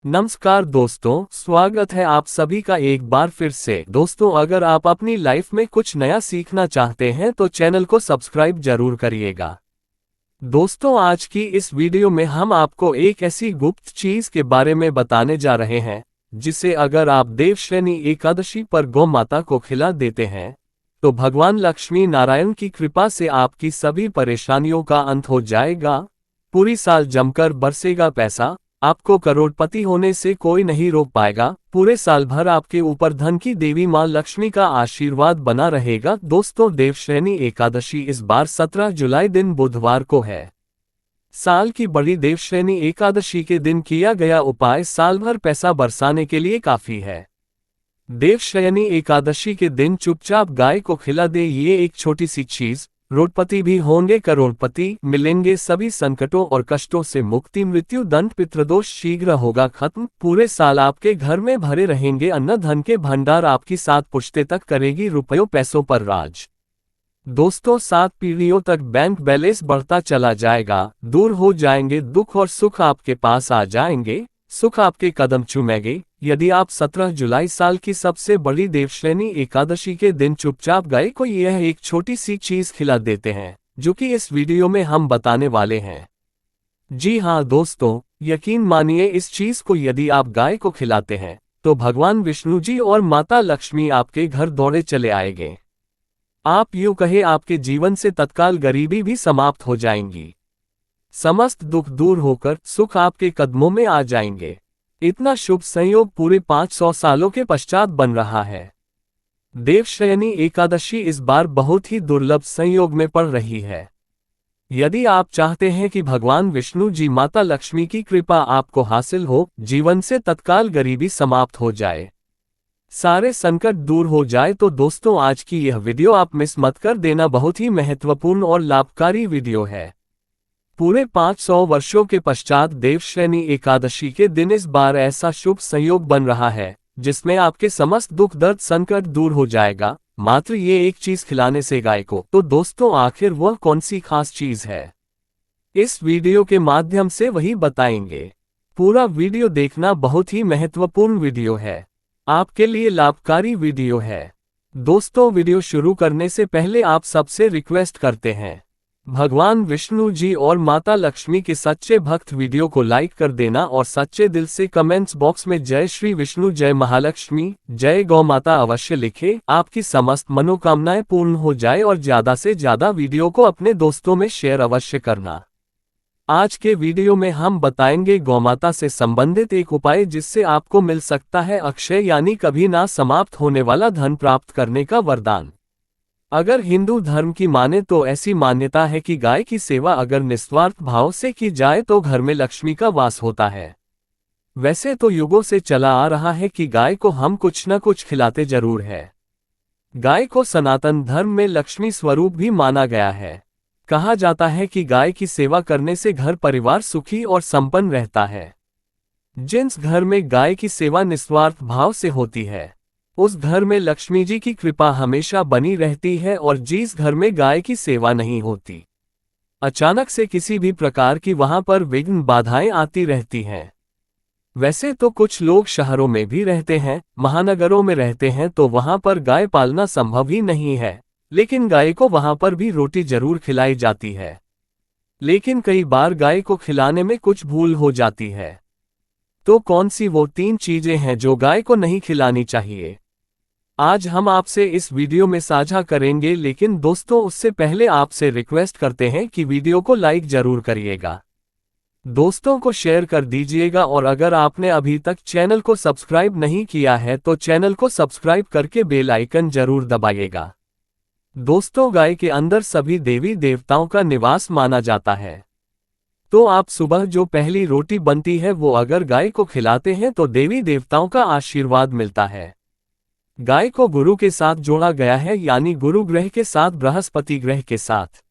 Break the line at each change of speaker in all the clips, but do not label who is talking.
नमस्कार दोस्तों, स्वागत है आप सभी का एक बार फिर से। दोस्तों, अगर आप अपनी लाइफ में कुछ नया सीखना चाहते हैं तो चैनल को सब्सक्राइब जरूर करिएगा। दोस्तों, आज की इस वीडियो में हम आपको एक ऐसी गुप्त चीज के बारे में बताने जा रहे हैं जिसे अगर आप देवश्रेणी एकादशी पर गौ माता को खिला देते हैं तो भगवान लक्ष्मी नारायण की कृपा से आपकी सभी परेशानियों का अंत हो जाएगा। पूरी साल जमकर बरसेगा पैसा, आपको करोड़पति होने से कोई नहीं रोक पाएगा। पूरे साल भर आपके ऊपर धन की देवी मां लक्ष्मी का आशीर्वाद बना रहेगा। दोस्तों, देवश्रेणी एकादशी इस बार 17 जुलाई दिन बुधवार को है। साल की बड़ी देवश्रेणी एकादशी के दिन किया गया उपाय साल भर पैसा बरसाने के लिए काफी है। देवश्रेणी एकादशी के दिन चुपचाप गाय को खिला दे ये एक छोटी सी चीज, रोडपति भी होंगे करोड़पति, मिलेंगे सभी संकटों और कष्टों से मुक्ति, मृत्यु दंड पितृदोष शीघ्र होगा खत्म। पूरे साल आपके घर में भरे रहेंगे अन्न धन के भंडार, आपकी 7 पुश्ते तक करेगी रुपयों पैसों पर राज। दोस्तों, 7 पीढ़ियों तक बैंक बैलेंस बढ़ता चला जाएगा, दूर हो जाएंगे दुख और सुख आपके पास आ जाएंगे, सुख आपके कदम चूमेंगे। यदि आप 17 जुलाई साल की सबसे बड़ी देवश्रेणी एकादशी के दिन चुपचाप गाय को यह एक छोटी सी चीज खिला देते हैं जो कि इस वीडियो में हम बताने वाले हैं। जी हाँ दोस्तों, यकीन मानिए, इस चीज को यदि आप गाय को खिलाते हैं तो भगवान विष्णु जी और माता लक्ष्मी आपके घर दौड़े चले आएंगे। आप यूं कहे आपके जीवन से तत्काल गरीबी भी समाप्त हो जाएंगी, समस्त दुख दूर होकर सुख आपके कदमों में आ जाएंगे। इतना शुभ संयोग पूरे 500 सालों के पश्चात बन रहा है। देवश्रेणी एकादशी इस बार बहुत ही दुर्लभ संयोग में पड़ रही है। यदि आप चाहते हैं कि भगवान विष्णु जी माता लक्ष्मी की कृपा आपको हासिल हो, जीवन से तत्काल गरीबी समाप्त हो जाए, सारे संकट दूर हो जाए, तो दोस्तों आज की यह वीडियो आप मिस मत कर देना। बहुत ही महत्वपूर्ण और लाभकारी वीडियो है। पूरे 500 वर्षों के पश्चात देवश्रेणी एकादशी के दिन इस बार ऐसा शुभ संयोग बन रहा है जिसमें आपके समस्त दुख दर्द संकट दूर हो जाएगा, मात्र ये एक चीज खिलाने से गाय को। तो दोस्तों, आखिर वह कौन सी खास चीज है, इस वीडियो के माध्यम से वही बताएंगे। पूरा वीडियो देखना, बहुत ही महत्वपूर्ण वीडियो है, आपके लिए लाभकारी वीडियो है। दोस्तों, वीडियो शुरू करने से पहले आप सबसे रिक्वेस्ट करते हैं, भगवान विष्णु जी और माता लक्ष्मी के सच्चे भक्त वीडियो को लाइक कर देना और सच्चे दिल से कमेंट्स बॉक्स में जय श्री विष्णु, जय महालक्ष्मी, जय गौ माता अवश्य लिखें। आपकी समस्त मनोकामनाएं पूर्ण हो जाए और ज्यादा से ज्यादा वीडियो को अपने दोस्तों में शेयर अवश्य करना। आज के वीडियो में हम बताएंगे गौमाता से संबंधित एक उपाय जिससे आपको मिल सकता है अक्षय यानी कभी ना समाप्त होने वाला धन प्राप्त करने का वरदान। अगर हिंदू धर्म की माने तो ऐसी मान्यता है कि गाय की सेवा अगर निस्वार्थ भाव से की जाए तो घर में लक्ष्मी का वास होता है। वैसे तो युगों से चला आ रहा है कि गाय को हम कुछ न कुछ खिलाते जरूर है। गाय को सनातन धर्म में लक्ष्मी स्वरूप भी माना गया है। कहा जाता है कि गाय की सेवा करने से घर परिवार सुखी और संपन्न रहता है। जिस घर में गाय की सेवा निस्वार्थ भाव से होती है उस घर में लक्ष्मी जी की कृपा हमेशा बनी रहती है, और जिस घर में गाय की सेवा नहीं होती, अचानक से किसी भी प्रकार की वहां पर विघ्न बाधाएं आती रहती हैं। वैसे तो कुछ लोग शहरों में भी रहते हैं, महानगरों में रहते हैं, तो वहां पर गाय पालना संभव ही नहीं है, लेकिन गाय को वहां पर भी रोटी जरूर खिलाई जाती है। लेकिन कई बार गाय को खिलाने में कुछ भूल हो जाती है। तो कौन सी वो 3 चीजें हैं जो गाय को नहीं खिलानी चाहिए, आज हम आपसे इस वीडियो में साझा करेंगे। लेकिन दोस्तों, उससे पहले आपसे रिक्वेस्ट करते हैं कि वीडियो को लाइक जरूर करिएगा, दोस्तों को शेयर कर दीजिएगा, और अगर आपने अभी तक चैनल को सब्सक्राइब नहीं किया है तो चैनल को सब्सक्राइब करके बेल आइकन जरूर दबाइएगा। दोस्तों, गाय के अंदर सभी देवी देवताओं का निवास माना जाता है, तो आप सुबह जो पहली रोटी बनती है वो अगर गाय को खिलाते हैं तो देवी देवताओं का आशीर्वाद मिलता है। गाय को गुरु के साथ जोड़ा गया है, यानी गुरु ग्रह के साथ, बृहस्पति ग्रह के साथ।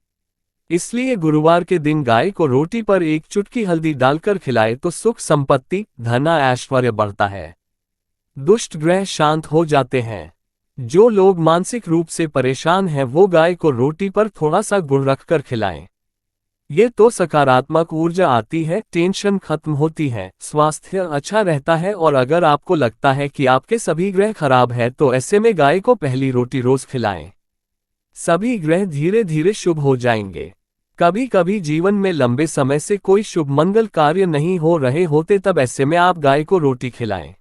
इसलिए गुरुवार के दिन गाय को रोटी पर एक चुटकी हल्दी डालकर खिलाए तो सुख संपत्ति धन ऐश्वर्य बढ़ता है, दुष्ट ग्रह शांत हो जाते हैं। जो लोग मानसिक रूप से परेशान हैं वो गाय को रोटी पर थोड़ा सा गुड़ रखकर खिलाएं। ये तो सकारात्मक ऊर्जा आती है, टेंशन खत्म होती है, स्वास्थ्य अच्छा रहता है। और अगर आपको लगता है कि आपके सभी ग्रह खराब है तो ऐसे में गाय को पहली रोटी रोज खिलाएं। सभी ग्रह धीरे धीरे शुभ हो जाएंगे। कभी कभी जीवन में लंबे समय से कोई शुभ मंगल कार्य नहीं हो रहे होते, तब ऐसे में आप गाय को रोटी खिलाएं।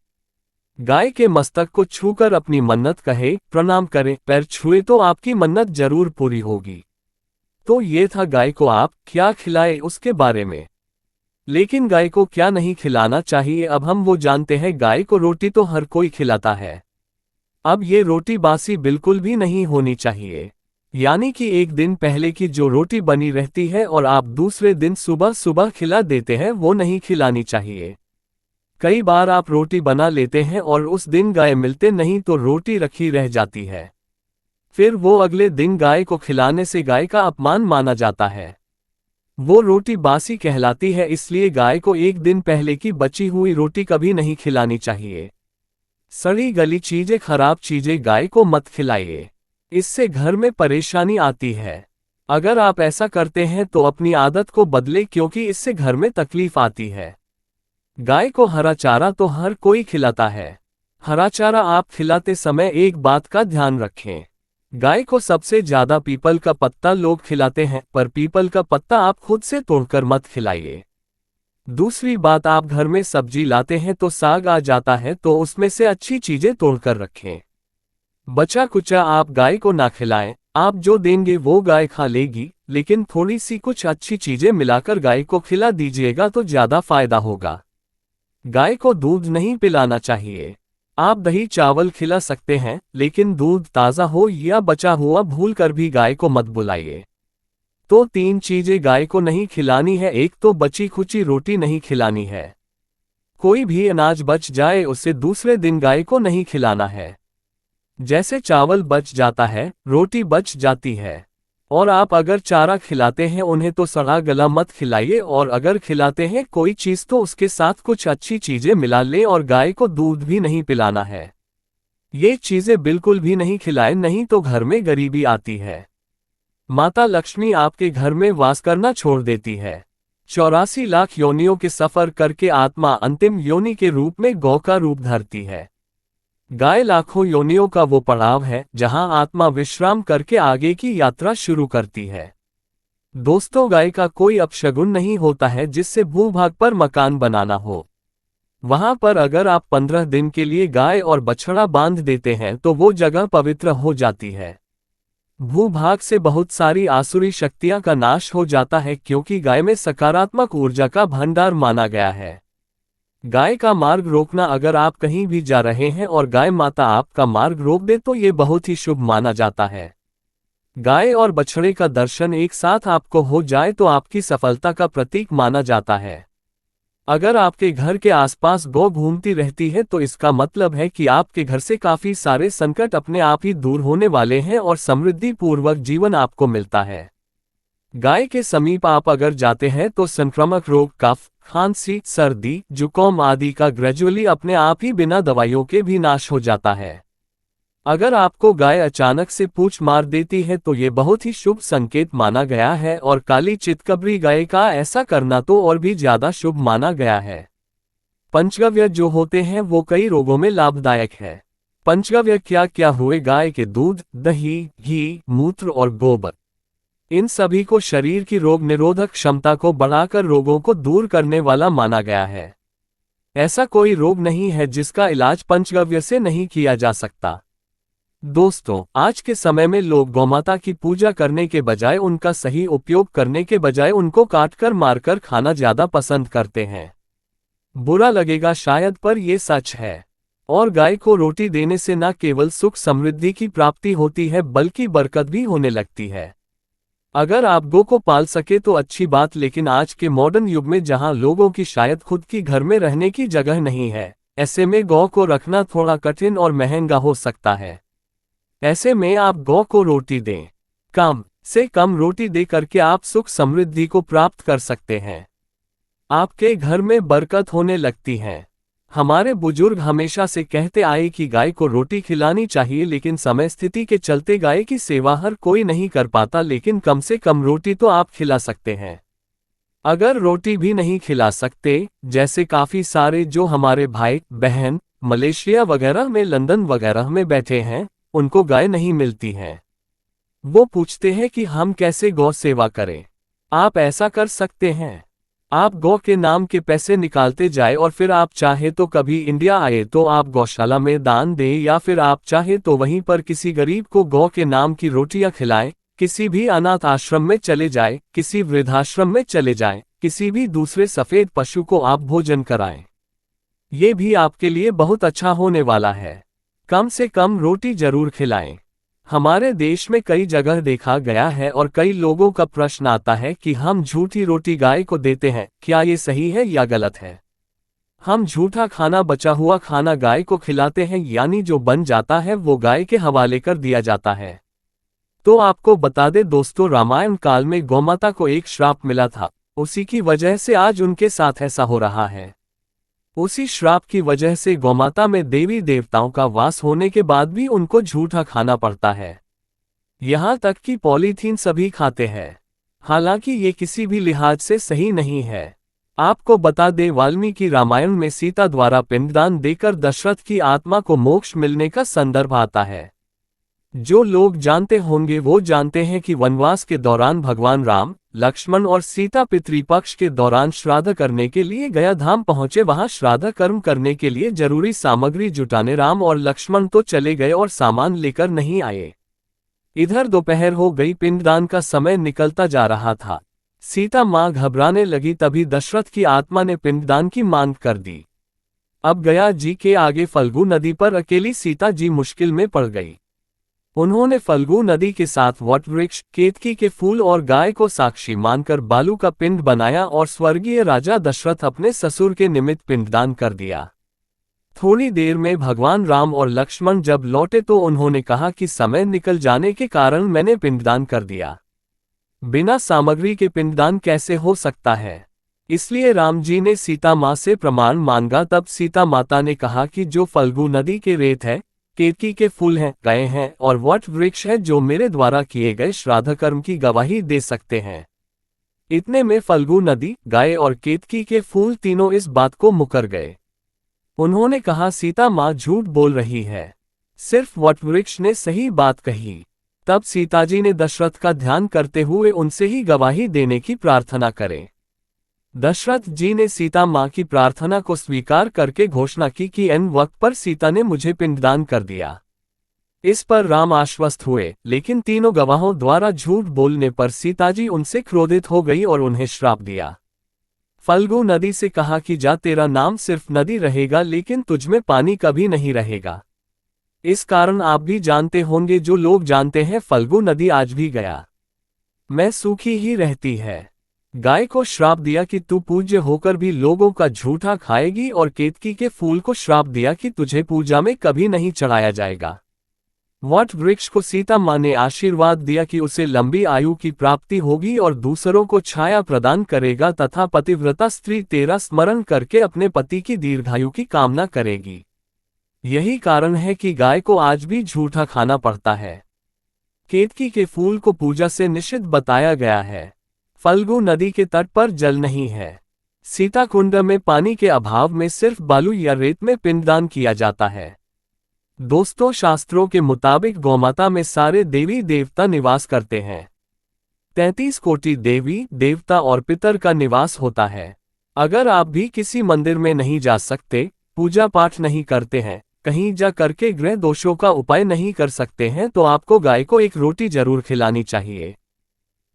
गाय के मस्तक को छूकर अपनी मन्नत कहे, प्रणाम करें, पैर छुए तो आपकी मन्नत जरूर पूरी होगी। तो ये था गाय को आप क्या खिलाए उसके बारे में। लेकिन गाय को क्या नहीं खिलाना चाहिए, अब हम वो जानते हैं। गाय को रोटी तो हर कोई खिलाता है। अब ये रोटी बासी बिल्कुल भी नहीं होनी चाहिए। यानी कि एक दिन पहले की जो रोटी बनी रहती है और आप दूसरे दिन सुबह सुबह खिला देते हैं, वो नहीं खिलानी चाहिए। कई बार आप रोटी बना लेते हैं और उस दिन गाय मिलते नहीं तो रोटी रखी रह जाती है। फिर वो अगले दिन गाय को खिलाने से गाय का अपमान माना जाता है। वो रोटी बासी कहलाती है, इसलिए गाय को एक दिन पहले की बची हुई रोटी कभी नहीं खिलानी चाहिए। सड़ी गली चीजें, खराब चीजें गाय को मत खिलाइए, इससे घर में परेशानी आती है। अगर आप ऐसा करते हैं तो अपनी आदत को बदले, क्योंकि इससे घर में तकलीफ आती है। गाय को हरा चारा तो हर कोई खिलाता है। हरा चारा आप खिलाते समय एक बात का ध्यान रखें। गाय को सबसे ज्यादा पीपल का पत्ता लोग खिलाते हैं, पर पीपल का पत्ता आप खुद से तोड़कर मत खिलाइए। दूसरी बात, आप घर में सब्जी लाते हैं तो साग आ जाता है तो उसमें से अच्छी चीजें तोड़कर रखें। बचा कुचा आप गाय को ना खिलाएं। आप जो देंगे वो गाय खा लेगी, लेकिन थोड़ी सी कुछ अच्छी चीजें मिलाकर गाय को खिला दीजिएगा तो ज्यादा फायदा होगा। गाय को दूध नहीं पिलाना चाहिए। आप दही चावल खिला सकते हैं, लेकिन दूध ताज़ा हो या बचा हुआ भूलकर भी गाय को मत बुलाइए। तो 3 चीजें गाय को नहीं खिलानी है। एक तो बची खुची रोटी नहीं खिलानी है। कोई भी अनाज बच जाए उसे दूसरे दिन गाय को नहीं खिलाना है। जैसे चावल बच जाता है, रोटी बच जाती है। और आप अगर चारा खिलाते हैं उन्हें तो सड़ा गला मत खिलाइए, और अगर खिलाते हैं कोई चीज़ तो उसके साथ कुछ अच्छी चीज़ें मिला लें। और गाय को दूध भी नहीं पिलाना है। ये चीज़ें बिल्कुल भी नहीं खिलाएं, नहीं तो घर में गरीबी आती है। माता लक्ष्मी आपके घर में वास करना छोड़ देती है। 84 लाख योनियों के सफर करके आत्मा अंतिम योनि के रूप में गौ का रूप धरती है। गाय लाखों योनियों का वो पड़ाव है जहां आत्मा विश्राम करके आगे की यात्रा शुरू करती है। दोस्तों, गाय का कोई अपशगुन नहीं होता है जिससे भूभाग पर मकान बनाना हो। वहां पर अगर आप 15 दिन के लिए गाय और बछड़ा बांध देते हैं तो वो जगह पवित्र हो जाती है। भूभाग से बहुत सारी आसुरी शक्तियां का नाश हो जाता है, क्योंकि गाय में सकारात्मक ऊर्जा का भंडार माना गया है। गाय का मार्ग रोकना, अगर आप कहीं भी जा रहे हैं और गाय माता आपका मार्ग रोक दे तो ये बहुत ही शुभ माना जाता है। गाय और बछड़े का दर्शन एक साथ आपको हो जाए तो आपकी सफलता का प्रतीक माना जाता है। अगर आपके घर के आसपास गौ घूमती रहती है तो इसका मतलब है कि आपके घर से काफी सारे संकट अपने आप ही दूर होने वाले हैं और समृद्धि पूर्वक जीवन आपको मिलता है। गाय के समीप आप अगर जाते हैं तो संक्रामक रोग, कफ, खांसी, सर्दी, जुकाम आदि का ग्रेजुअली अपने आप ही बिना दवाइयों के भी नाश हो जाता है। अगर आपको गाय अचानक से पूंछ मार देती है तो ये बहुत ही शुभ संकेत माना गया है, और काली चितकबरी गाय का ऐसा करना तो और भी ज्यादा शुभ माना गया है। पंचगव्य जो होते हैं वो कई रोगों में लाभदायक है। पंचगव्य क्या क्या हुए? गाय के दूध, दही, घी, मूत्र और गोबर। इन सभी को शरीर की रोग निरोधक क्षमता को बढ़ाकर रोगों को दूर करने वाला माना गया है। ऐसा कोई रोग नहीं है जिसका इलाज पंचगव्य से नहीं किया जा सकता। दोस्तों, आज के समय में लोग गौमाता की पूजा करने के बजाय, उनका सही उपयोग करने के बजाय उनको काटकर मारकर खाना ज्यादा पसंद करते हैं। बुरा लगेगा शायद, पर ये सच है। और गाय को रोटी देने से न केवल सुख समृद्धि की प्राप्ति होती है बल्कि बरकत भी होने लगती है। अगर आप गौ को पाल सके तो अच्छी बात, लेकिन आज के मॉडर्न युग में जहां लोगों की शायद खुद की घर में रहने की जगह नहीं है, ऐसे में गौ को रखना थोड़ा कठिन और महंगा हो सकता है। ऐसे में आप गौ को रोटी दें। कम से कम रोटी दे करके आप सुख समृद्धि को प्राप्त कर सकते हैं। आपके घर में बरकत होने लगती है। हमारे बुजुर्ग हमेशा से कहते आए कि गाय को रोटी खिलानी चाहिए, लेकिन समय स्थिति के चलते गाय की सेवा हर कोई नहीं कर पाता, लेकिन कम से कम रोटी तो आप खिला सकते हैं। अगर रोटी भी नहीं खिला सकते, जैसे काफी सारे जो हमारे भाई बहन मलेशिया वगैरह में, लंदन वगैरह में बैठे हैं, उनको गाय नहीं मिलती है। वो पूछते हैं कि हम कैसे गौ सेवा करें। आप ऐसा कर सकते हैं, आप गौ के नाम के पैसे निकालते जाए और फिर आप चाहे तो कभी इंडिया आए तो आप गौशाला में दान दें, या फिर आप चाहे तो वहीं पर किसी गरीब को गौ के नाम की रोटियां खिलाएं, किसी भी अनाथ आश्रम में चले जाए, किसी वृद्धाश्रम में चले जाएं, किसी भी दूसरे सफेद पशु को आप भोजन कराएं। ये भी आपके लिए बहुत अच्छा होने वाला है। कम से कम रोटी जरूर खिलाएं। हमारे देश में कई जगह देखा गया है और कई लोगों का प्रश्न आता है कि हम झूठी रोटी गाय को देते हैं, क्या ये सही है या गलत है? हम झूठा खाना, बचा हुआ खाना गाय को खिलाते हैं, यानी जो बन जाता है वो गाय के हवाले कर दिया जाता है। तो आपको बता दे दोस्तों, रामायण काल में गौमाता को एक श्राप मिला था, उसी की वजह से आज उनके साथ ऐसा हो रहा है। उसी श्राप की वजह से गौमाता में देवी देवताओं का वास होने के बाद भी उनको झूठा खाना पड़ता है। यहाँ तक कि पॉलीथीन सभी खाते हैं। हालांकि ये किसी भी लिहाज से सही नहीं है। आपको बता दें, वाल्मीकि रामायण में सीता द्वारा पिंडदान देकर दशरथ की आत्मा को मोक्ष मिलने का संदर्भ आता है। जो लोग जानते होंगे वो जानते हैं कि वनवास के दौरान भगवान राम, लक्ष्मण और सीता पितृपक्ष के दौरान श्राद्ध करने के लिए गया धाम पहुंचे। वहां श्राद्ध कर्म करने के लिए जरूरी सामग्री जुटाने राम और लक्ष्मण तो चले गए और सामान लेकर नहीं आए। इधर दोपहर हो गई, पिंडदान का समय निकलता जा रहा था। सीता मां घबराने लगी, तभी दशरथ की आत्मा ने पिंडदान की मांग कर दी। अब गया जी के आगे फल्गु नदी पर अकेली सीता जी मुश्किल में पड़ गई। उन्होंने फल्गु नदी के साथ वटवृक्ष, केतकी के फूल और गाय को साक्षी मानकर बालू का पिंड बनाया और स्वर्गीय राजा दशरथ अपने ससुर के निमित्त पिंडदान कर दिया। थोड़ी देर में भगवान राम और लक्ष्मण जब लौटे तो उन्होंने कहा कि समय निकल जाने के कारण मैंने पिंडदान कर दिया। बिना सामग्री के पिंडदान कैसे हो सकता है? इसलिए राम जी ने सीता माँ से प्रमाण मांगा। तब सीता माता ने कहा कि जो फल्गु नदी के रेत है, केतकी के फूल हैं, गाय हैं और वट वृक्ष है, जो मेरे द्वारा किए गए श्राद्ध कर्म की गवाही दे सकते हैं। इतने में फल्गु नदी, गाय और केतकी के फूल तीनों इस बात को मुकर गए। उन्होंने कहा, सीता माँ झूठ बोल रही है, सिर्फ वट वृक्ष ने सही बात कही। तब सीताजी ने दशरथ का ध्यान करते हुए उनसे ही गवाही देने की प्रार्थना करें। दशरथ जी ने सीता माँ की प्रार्थना को स्वीकार करके घोषणा की कि एन वक्त पर सीता ने मुझे पिंडदान कर दिया। इस पर राम आश्वस्त हुए, लेकिन तीनों गवाहों द्वारा झूठ बोलने पर सीताजी उनसे क्रोधित हो गई और उन्हें श्राप दिया। फल्गु नदी से कहा कि जा, तेरा नाम सिर्फ नदी रहेगा, लेकिन तुझमें पानी कभी नहीं रहेगा। इस कारण आप भी जानते होंगे, जो लोग जानते हैं, फल्गु नदी आज भी गया में सूखी ही रहती है। गाय को श्राप दिया कि तू पूज्य होकर भी लोगों का झूठा खाएगी, और केतकी के फूल को श्राप दिया कि तुझे पूजा में कभी नहीं चढ़ाया जाएगा। वट वृक्ष को सीता माँ ने आशीर्वाद दिया कि उसे लंबी आयु की प्राप्ति होगी और दूसरों को छाया प्रदान करेगा, तथा पतिव्रता स्त्री तेरा स्मरण करके अपने पति की दीर्घायु की कामना करेगी। यही कारण है कि गाय को आज भी झूठा खाना पड़ता है। केतकी के फूल को पूजा से निषिद्ध बताया गया है। फल्गु नदी के तट पर जल नहीं है। सीता कुंड में पानी के अभाव में सिर्फ बालू या रेत में पिंडदान किया जाता है। दोस्तों, शास्त्रों के मुताबिक गौमाता में सारे देवी देवता निवास करते हैं। 33 कोटि देवी देवता और पितर का निवास होता है। अगर आप भी किसी मंदिर में नहीं जा सकते, पूजा पाठ नहीं करते हैं, कहीं जा करके ग्रह दोषों का उपाय नहीं कर सकते हैं, तो आपको गाय को एक रोटी जरूर खिलानी चाहिए।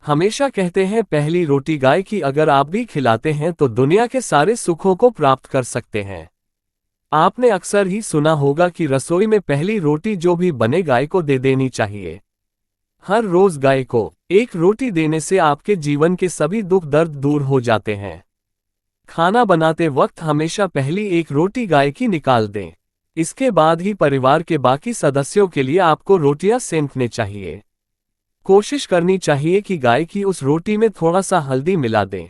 हमेशा कहते हैं, पहली रोटी गाय की अगर आप भी खिलाते हैं तो दुनिया के सारे सुखों को प्राप्त कर सकते हैं। आपने अक्सर ही सुना होगा कि रसोई में पहली रोटी जो भी बने गाय को दे देनी चाहिए। हर रोज गाय को एक रोटी देने से आपके जीवन के सभी दुख दर्द दूर हो जाते हैं। खाना बनाते वक्त हमेशा पहली एक रोटी गाय की निकाल दें। इसके बाद ही परिवार के बाकी सदस्यों के लिए आपको रोटियां सेंकने चाहिए। कोशिश करनी चाहिए कि गाय की उस रोटी में थोड़ा सा हल्दी मिला दें।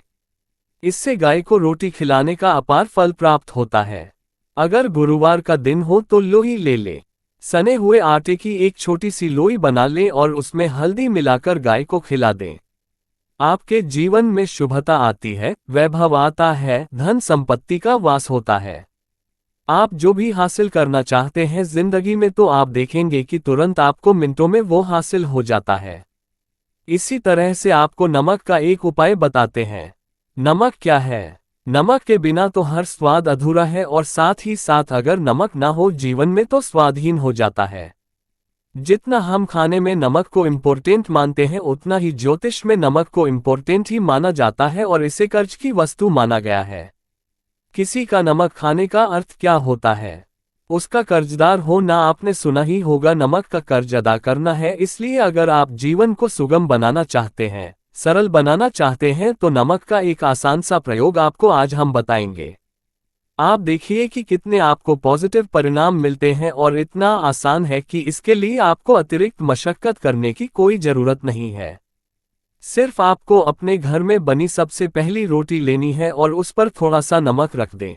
इससे गाय को रोटी खिलाने का अपार फल प्राप्त होता है। अगर गुरुवार का दिन हो तो लोई ले लें। सने हुए आटे की एक छोटी सी लोई बना लें और उसमें हल्दी मिलाकर गाय को खिला दें। आपके जीवन में शुभता आती है, वैभव आता है, धन संपत्ति का वास होता है। आप जो भी हासिल करना चाहते हैं जिंदगी में तो आप देखेंगे कि तुरंत आपको मिनटों में वो हासिल हो जाता है। इसी तरह से आपको नमक का एक उपाय बताते हैं। नमक क्या है? नमक के बिना तो हर स्वाद अधूरा है और साथ ही साथ अगर नमक ना हो जीवन में तो स्वादहीन हो जाता है। जितना हम खाने में नमक को इम्पोर्टेंट मानते हैं उतना ही ज्योतिष में नमक को इम्पोर्टेंट ही माना जाता है और इसे कर्ज की वस्तु माना गया है। किसी का नमक खाने का अर्थ क्या होता है? उसका कर्जदार हो ना। आपने सुना ही होगा नमक का कर्ज अदा करना है। इसलिए अगर आप जीवन को सुगम बनाना चाहते हैं, सरल बनाना चाहते हैं तो नमक का एक आसान सा प्रयोग आपको आज हम बताएंगे। आप देखिए कि कितने आपको पॉजिटिव परिणाम मिलते हैं और इतना आसान है कि इसके लिए आपको अतिरिक्त मशक्कत करने की कोई जरूरत नहीं है। सिर्फ आपको अपने घर में बनी सबसे पहली रोटी लेनी है और उस पर थोड़ा सा नमक रख दें।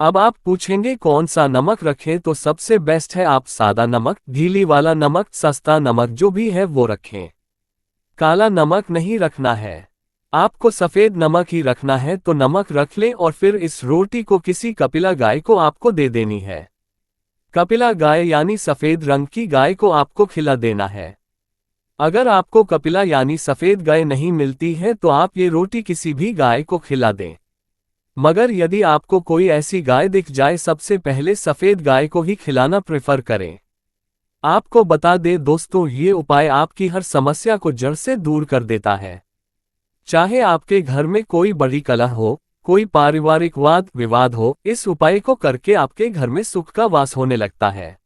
अब आप पूछेंगे कौन सा नमक रखें, तो सबसे बेस्ट है आप सादा नमक, ढीली वाला नमक, सस्ता नमक जो भी है वो रखें। काला नमक नहीं रखना है, आपको सफेद नमक ही रखना है। तो नमक रख लें और फिर इस रोटी को किसी कपिला गाय को आपको दे देनी है। कपिला गाय यानी सफेद रंग की गाय को आपको खिला देना है। अगर आपको कपिला यानी सफेद गाय नहीं मिलती है तो आप ये रोटी किसी भी गाय को खिला दें। मगर यदि आपको कोई ऐसी गाय दिख जाए सबसे पहले सफेद गाय को ही खिलाना प्रेफर करें। आपको बता दें दोस्तों, ये उपाय आपकी हर समस्या को जड़ से दूर कर देता है। चाहे आपके घर में कोई बड़ी कलह हो, कोई पारिवारिक वाद विवाद हो, इस उपाय को करके आपके घर में सुख का वास होने लगता है।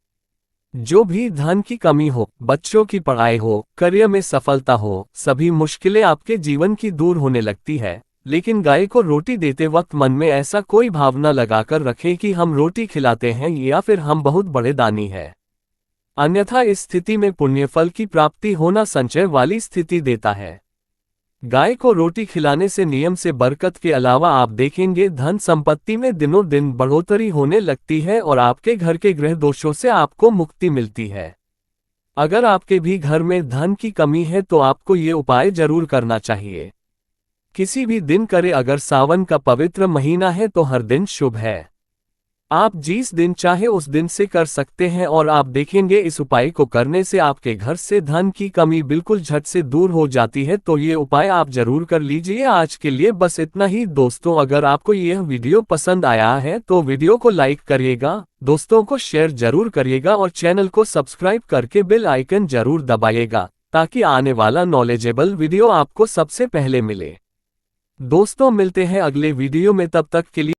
जो भी धन की कमी हो, बच्चों की पढ़ाई हो, करियर में सफलता हो, सभी मुश्किलें आपके जीवन की दूर होने लगती है। लेकिन गाय को रोटी देते वक्त मन में ऐसा कोई भावना लगाकर रखें कि हम रोटी खिलाते हैं या फिर हम बहुत बड़े दानी हैं। अन्यथा इस स्थिति में पुण्यफल की प्राप्ति होना संचय वाली स्थिति देता है। गाय को रोटी खिलाने से नियम से बरकत के अलावा आप देखेंगे धन संपत्ति में दिनों दिन बढ़ोतरी होने लगती है और आपके घर के ग्रह दोषों से आपको मुक्ति मिलती है। अगर आपके भी घर में धन की कमी है तो आपको ये उपाय जरूर करना चाहिए। किसी भी दिन करे, अगर सावन का पवित्र महीना है तो हर दिन शुभ है। आप जिस दिन चाहे उस दिन से कर सकते हैं और आप देखेंगे इस उपाय को करने से आपके घर से धन की कमी बिल्कुल झट से दूर हो जाती है। तो ये उपाय आप जरूर कर लीजिए। आज के लिए बस इतना ही दोस्तों। अगर आपको यह वीडियो पसंद आया है तो वीडियो को लाइक करिएगा, दोस्तों को शेयर जरूर करिएगा और चैनल को सब्सक्राइब करके बेल आइकन जरूर दबाइएगा ताकि आने वाला नॉलेजेबल वीडियो आपको सबसे पहले मिले। दोस्तों मिलते हैं अगले वीडियो में, तब तक के लिए